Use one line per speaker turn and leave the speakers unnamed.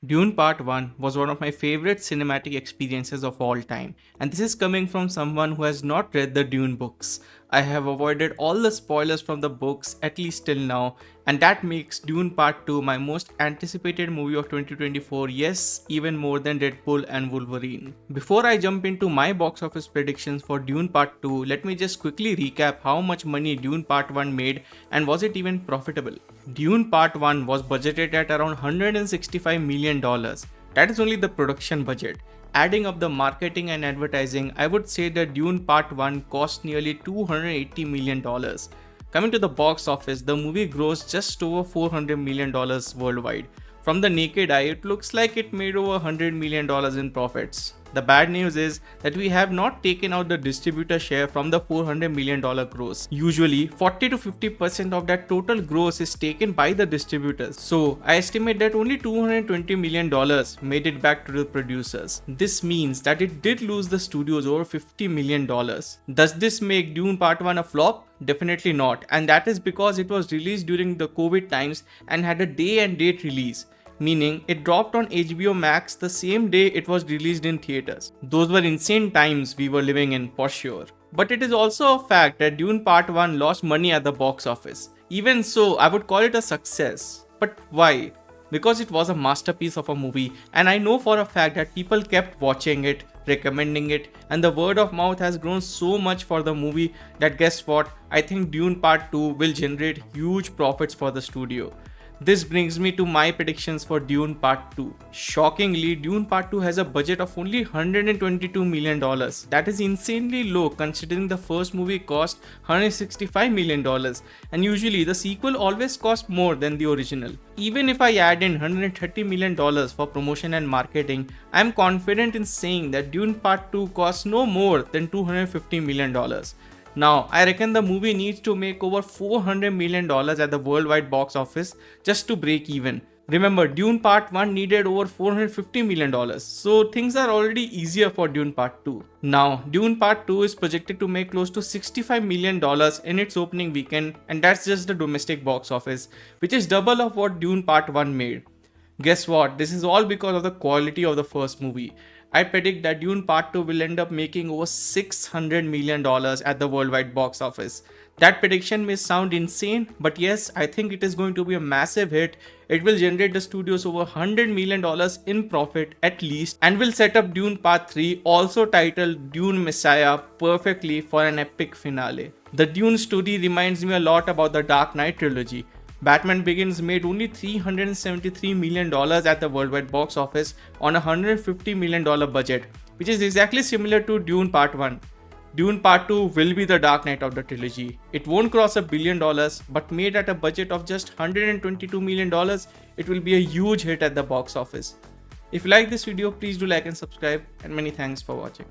Dune Part 1 was one of my favorite cinematic experiences of all time, and this is coming from someone who has not read the Dune books. I have avoided all the spoilers from the books, at least till now, and that makes Dune Part 2 my most anticipated movie of 2024, yes, even more than Deadpool and Wolverine. Before I jump into my box office predictions for Dune Part 2, let me just quickly recap how much money Dune Part 1 made and was it even profitable. Dune Part 1 was budgeted at around $165 million. That is only the production budget. Adding up the marketing and advertising, I would say that Dune Part 1 cost nearly $280 million. Coming to the box office, the movie grossed just over $400 million worldwide. From the naked eye, it looks like it made over $100 million in profits. The bad news is that we have not taken out the distributor share from the $400 million gross. Usually, 40 to 50% of that total gross is taken by the distributors. So, I estimate that only $220 million made it back to the producers. This means that it did lose the studios over $50 million. Does this make Dune Part 1 a flop? Definitely not, and that is because it was released during the COVID times and had a day and date release, meaning it dropped on HBO Max the same day it was released in theaters. Those were insane times we were living in for sure. But it is also a fact that Dune Part 1 lost money at the box office. Even so, I would call it a success. But why? Because it was a masterpiece of a movie, and I know for a fact that people kept watching it, recommending it, and the word of mouth has grown so much for the movie that guess what? I think Dune Part 2 will generate huge profits for the studio. This brings me to my predictions for Dune Part 2. Shockingly, Dune Part 2 has a budget of only $122 million. That is insanely low considering the first movie cost $165 million, and usually the sequel always costs more than the original. Even if I add in $130 million for promotion and marketing, I am confident in saying that Dune Part 2 costs no more than $250 million. Now, I reckon the movie needs to make over $400 million at the worldwide box office just to break even. Remember, Dune Part 1 needed over $450 million, so things are already easier for Dune Part 2. Now, Dune Part 2 is projected to make close to $65 million in its opening weekend, and that's just the domestic box office, which is double of what Dune Part 1 made. Guess what? This is all because of the quality of the first movie. I predict that Dune Part 2 will end up making over $600 million at the worldwide box office. That prediction may sound insane, but yes, I think it is going to be a massive hit. It will generate the studios over $100 million in profit at least, and will set up Dune Part 3, also titled Dune Messiah, perfectly for an epic finale. The Dune story reminds me a lot about the Dark Knight trilogy. Batman Begins made only $373 million at the worldwide box office on a $150 million budget, which is exactly similar to Dune Part 1. Dune Part 2 will be the Dark Knight of the trilogy. It won't cross $1 billion, but made at a budget of just $122 million, it will be a huge hit at the box office. If you like this video, please do like and subscribe, and many thanks for watching.